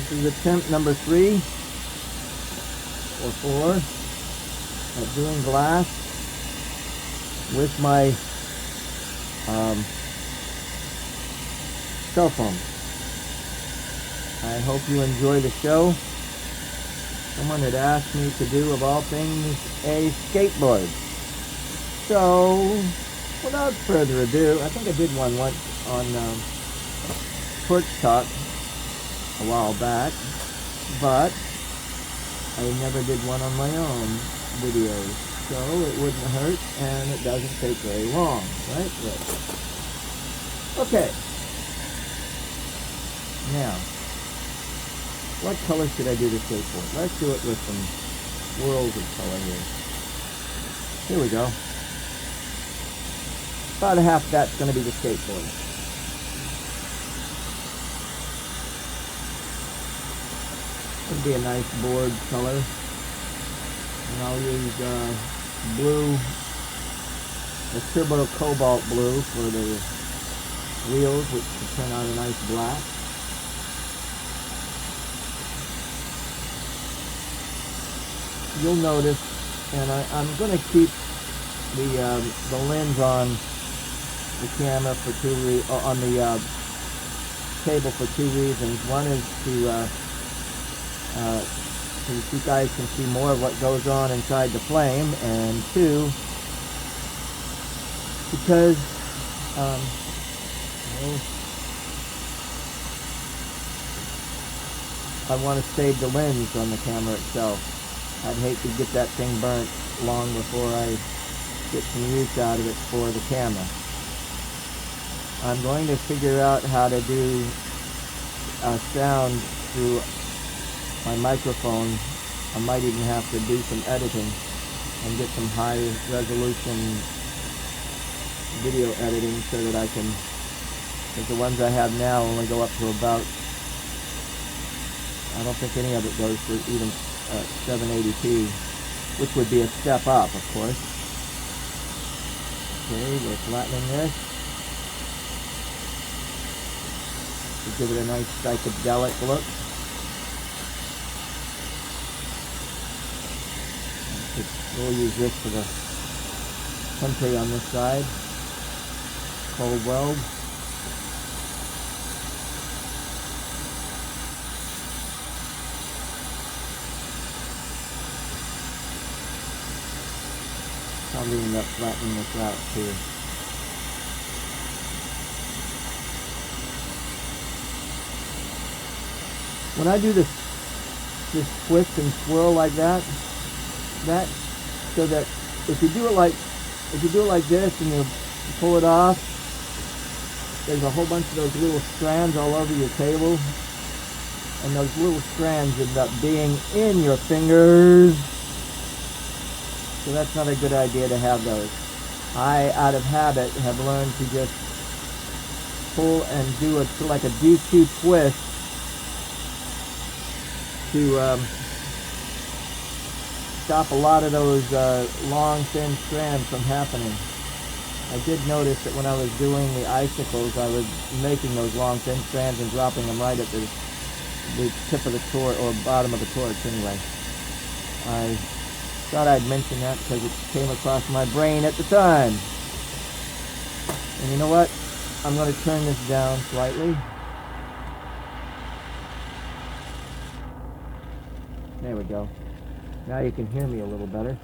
This is attempt number 3 or 4 at doing glass with my cell phone. I hope you enjoy the show. Someone had asked me to do, of all things, a skateboard. So, without further ado, I think I did one once on Torch Talk a while back, but I never did one on my own videos, so it wouldn't hurt, and it doesn't take very long, right? Okay. Now, what color should I do the skateboard? Let's do it with some swirls of color here. Here we go. About half that's going to be the skateboard. Would be a nice board color. And I'll use blue, the turbo cobalt blue for the wheels, which will turn out a nice black. You'll notice, and I'm going to keep the lens on the camera for on the table for 2 reasons. One is so you guys can see more of what goes on inside the flame, and 2, because I want to save the lens on the camera itself. I'd hate to get that thing burnt long before I get some use out of it for the camera. I'm going to figure out how to do sound through my microphone. I might even have to do some editing and get some high resolution video editing so that I can, because the ones I have now only go up to about, I don't think any of it goes to even 780p, which would be a step up, of course. Okay, we're flattening this to give it a nice psychedelic look. We'll use this for the country on this side. Cold weld. Probably end up flattening this out too. When I do this twist and swirl like that, so that if you do it like this and you pull it off, there's a whole bunch of those little strands all over your table, and those little strands end up being in your fingers. So that's not a good idea to have those. I, out of habit, have learned to just pull and do like a DQ twist to stop a lot of those long, thin strands from happening. I did notice that when I was doing the icicles, I was making those long, thin strands and dropping them right at the tip of the torch, or bottom of the torch anyway. I thought I'd mention that because it came across my brain at the time. And you know what? I'm going to turn this down slightly. There we go. Now you can hear me a little better.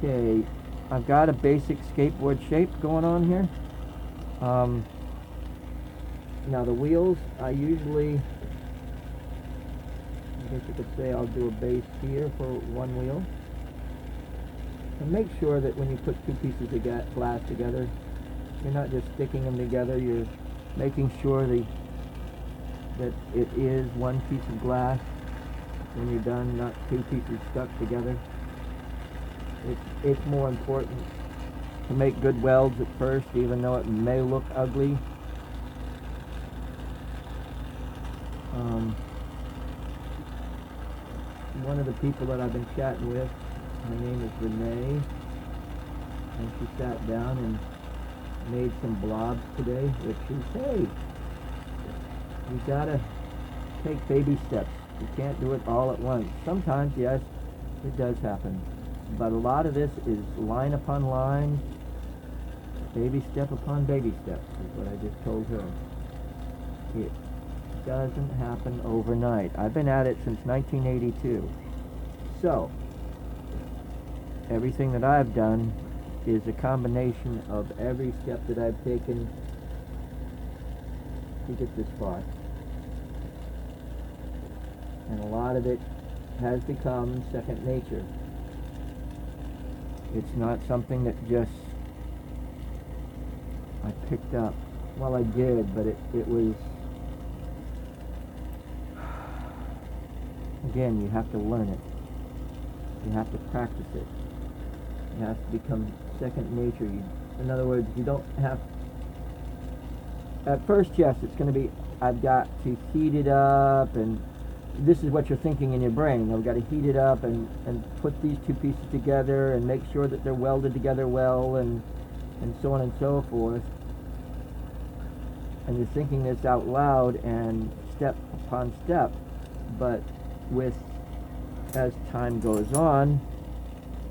Okay, I've got a basic skateboard shape going on here. Now the wheels, I usually, I guess you could say I'll do a base here for one wheel. And make sure that when you put two pieces of glass together, you're not just sticking them together, you're making sure that it is one piece of glass when you're done, not two pieces stuck together. It's more important to make good welds at first, even though it may look ugly. One of the people that I've been chatting with, her name is Renee, and she sat down and made some blobs today, which she said, hey, you gotta take baby steps. You can't do it all at once. Sometimes, yes, it does happen. But a lot of this is line upon line, baby step upon baby step, is what I just told her. It doesn't happen overnight. I've been at it since 1982. So, everything that I've done is a combination of every step that I've taken to get this far. And a lot of it has become second nature. It's not something that just I picked up. Well, I did, but it was, again, you have to learn it. You have to practice it. It has to become second nature. In other words, you don't have, at first, yes, it's going to be, I've got to heat it up, and this is what you're thinking in your brain. I've got to heat it up and put these two pieces together and make sure that they're welded together well, and so on and so forth. And you're thinking this out loud and step upon step, but as time goes on,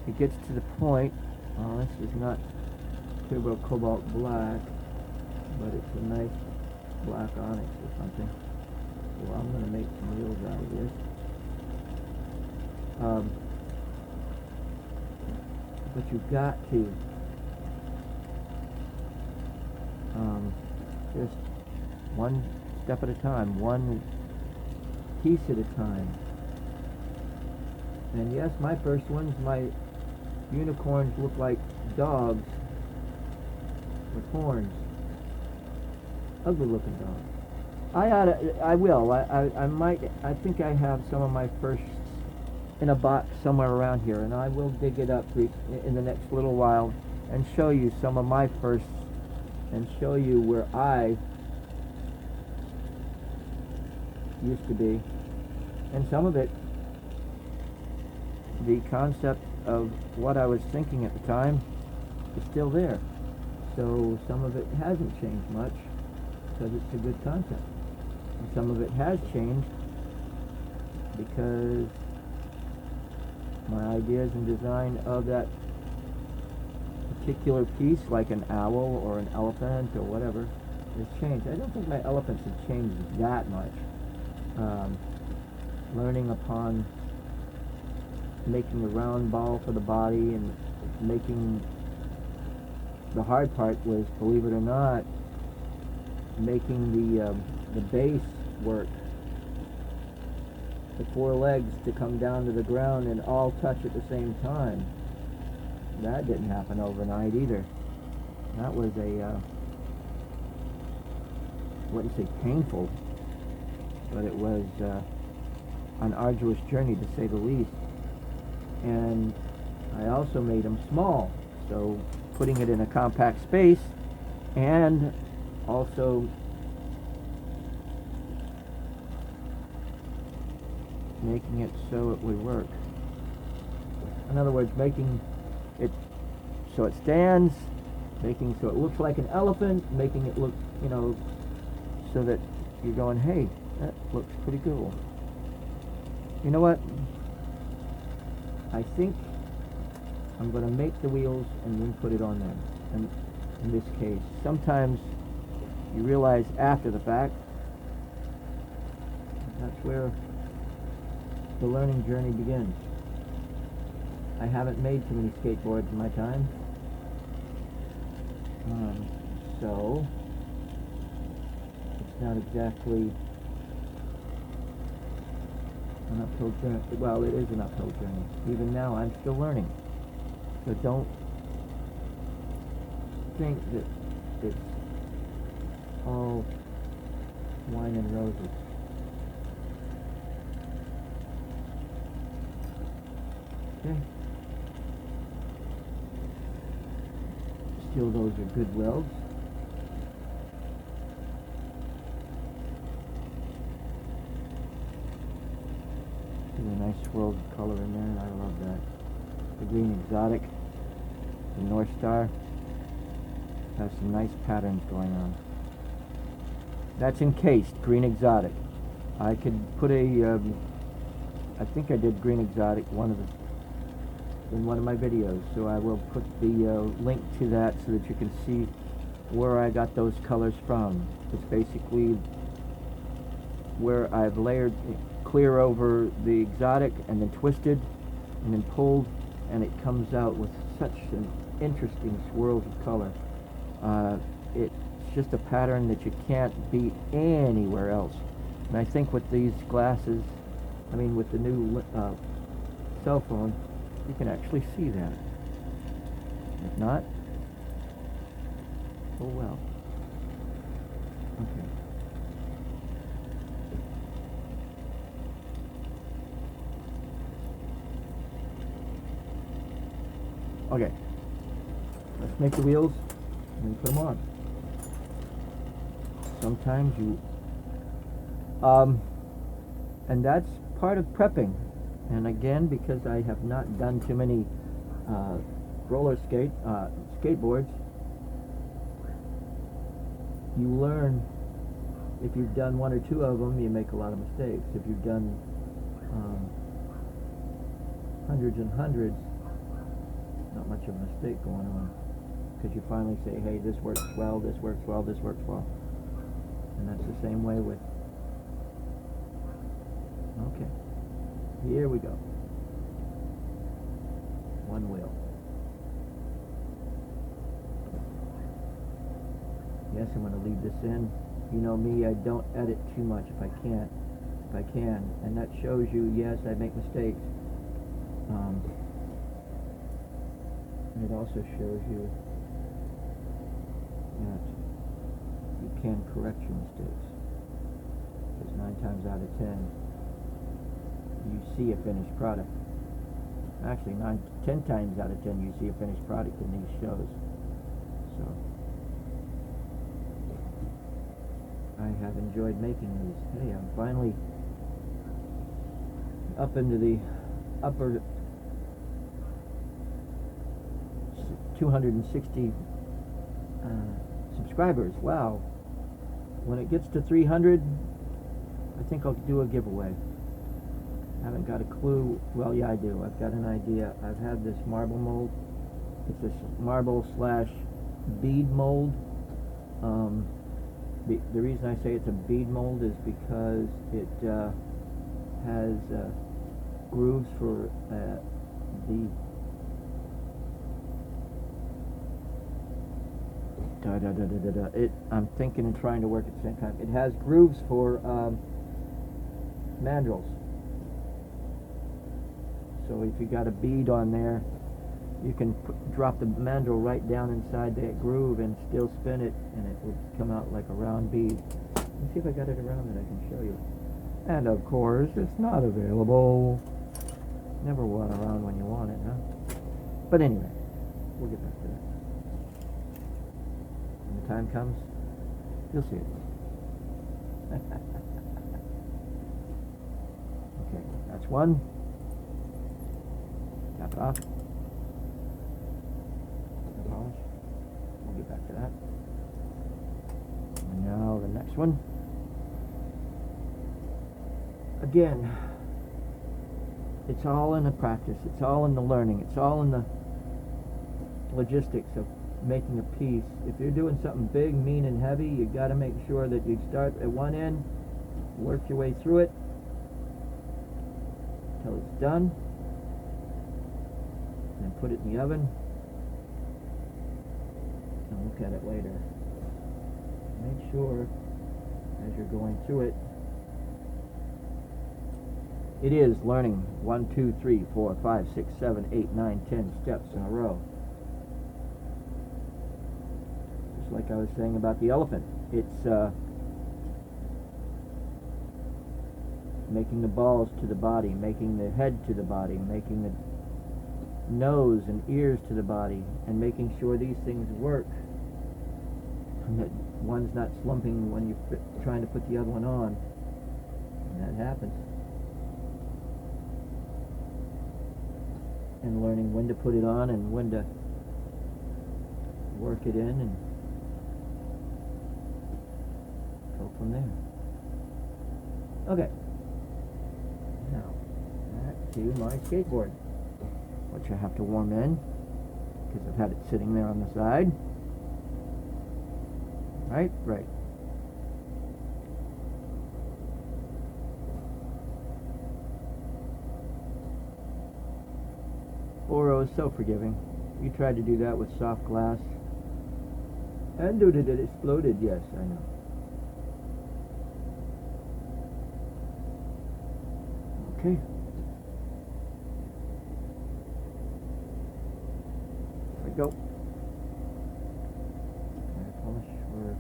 it gets to the point, oh, this is not Turbo Cobalt Black, but it's a nice black onyx or something. Well, I'm going to make some wheels out of this. But you've got to just one step at a time, one piece at a time. And yes, my first ones, my unicorns look like dogs with horns. Ugly looking dogs. I think I have some of my firsts in a box somewhere around here, and I will dig it up in the next little while and show you some of my firsts and show you where I used to be. And some of it, the concept of what I was thinking at the time is still there. So some of it hasn't changed much because it's a good concept. And some of it has changed because my ideas and design of that particular piece, like an owl or an elephant or whatever, has changed. I don't think my elephants have changed that much. Learning upon making a round ball for the body, and making, the hard part was, believe it or not, making the base work, the four legs to come down to the ground and all touch at the same time. That didn't happen overnight either. That was I wouldn't say painful, but it was an arduous journey, to say the least. And I also made them small, so putting it in a compact space, and also making it so it would work. In other words, making it so it stands, making so it looks like an elephant, making it look, so that you're going, hey, that looks pretty cool. You know what? I think I'm going to make the wheels and then put it on there. And in this case, sometimes you realize after the fact. That's where the learning journey begins. I haven't made too many skateboards in my time. So it's not exactly an uphill journey. Well, it is an uphill journey. Even now, I'm still learning. So don't think that it's all wine and roses. Okay. Still, those are good welds. There's a nice swirls of color in there. I love that. The green exotic, the North Star, has some nice patterns going on. That's encased, green exotic. I could put a, I think I did green exotic in one of my videos, so I will put the link to that so that you can see where I got those colors from. It's basically where I've layered clear over the exotic and then twisted and then pulled, and it comes out with such an interesting swirls of color. It's just a pattern that you can't beat anywhere else. And I think with these glasses, I mean with the new cell phone, you can actually see that. If not, oh well. Okay. Okay. Let's make the wheels and put them on. Sometimes you and that's part of prepping. And again, because I have not done too many skateboards, you learn. If you've done one or two of them, you make a lot of mistakes. If you've done hundreds and hundreds, not much of a mistake going on, because you finally say, hey, this works well, this works well, this works well. And that's the same way with, okay, here we go. One wheel. Yes, I'm going to leave this in. You know me, I don't edit too much if I can. And that shows you, yes, I make mistakes. And it also shows you that you can correct your mistakes. Because 9 times out of 10, you see a finished product. Actually, 10 times out of 10, you see a finished product in these shows. So, I have enjoyed making these. Hey, I'm finally up into the upper 260 subscribers. Wow. When it gets to 300, I think I'll do a giveaway. I haven't got a clue. Well, yeah, I do. I've got an idea. I've had this marble mold. It's a marble / bead mold. The reason I say it's a bead mold is because it has grooves for I'm thinking and trying to work at the same time. It has grooves for mandrels. So if you got a bead on there, you can drop the mandrel right down inside that groove and still spin it, and it will come out like a round bead. Let's see if I got it around that I can show you. And of course, it's not available. Never one around when you want it, huh? But anyway, we'll get back to that. When the time comes, you'll see it. Okay, that's one. Tap it off. Polish. We'll get back to that. And now the next one. Again, it's all in the practice. It's all in the learning. It's all in the logistics of making a piece. If you're doing something big, mean, and heavy, you got to make sure that you start at one end, work your way through it until it's done, and put it in the oven and look at it later. Make sure as you're going through it, it is learning 1, 2, 3, 4, 5, 6, 7, 8, 9, 10 steps in a row. Just like I was saying about the elephant. It's making the balls to the body, making the head to the body, making the nose and ears to the body, and making sure these things work. And that one's not slumping when you're trying to put the other one on. And that happens. And learning when to put it on and when to work it in and go from there. Okay. Now, back to my skateboard, which I have to warm in because I've had it sitting there on the side. Right? Right. Oro is so forgiving. You tried to do that with soft glass. And dude, it exploded. Yes, I know. Okay. There we go. Polish for.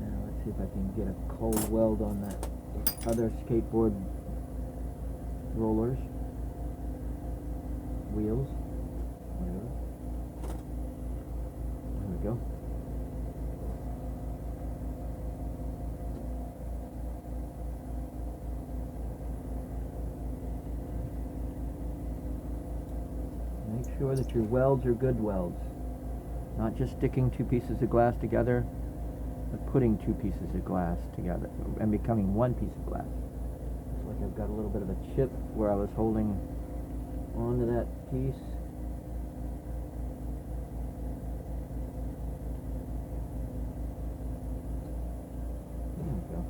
Now let's see if I can get a cold weld on that other skateboard rollers, wheels, whatever. There we go. Make sure that your welds are good welds, not just sticking two pieces of glass together, but putting two pieces of glass together and becoming one piece of glass. Looks like I've got a little bit of a chip where I was holding onto that piece. There we go.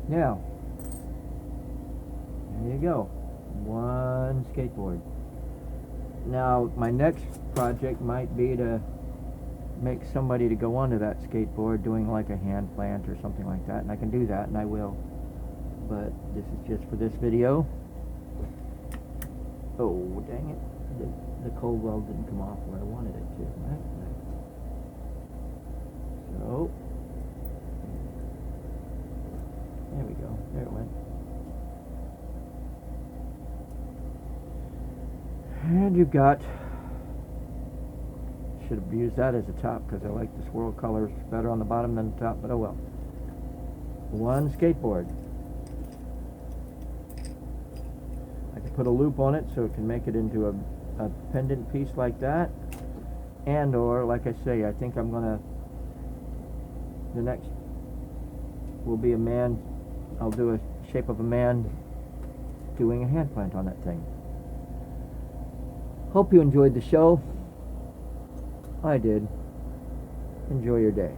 Now, there you go. One skateboard. Now, my next project might be to make somebody to go onto that skateboard doing like a hand plant or something like that, and I can do that, and I will. But this is just for this video. Oh, dang it. The cold weld didn't come off where I wanted it to. Right? So, there we go. There it went. And you've got, should have used that as a top because I like the swirl colors better on the bottom than the top, but oh well. One skateboard. I can put a loop on it so it can make it into a pendant piece like that. And or, like I say, I think I'm gonna, the next will be a man. I'll do a shape of a man doing a hand plant on that thing. Hope you enjoyed the show. I did. Enjoy your day.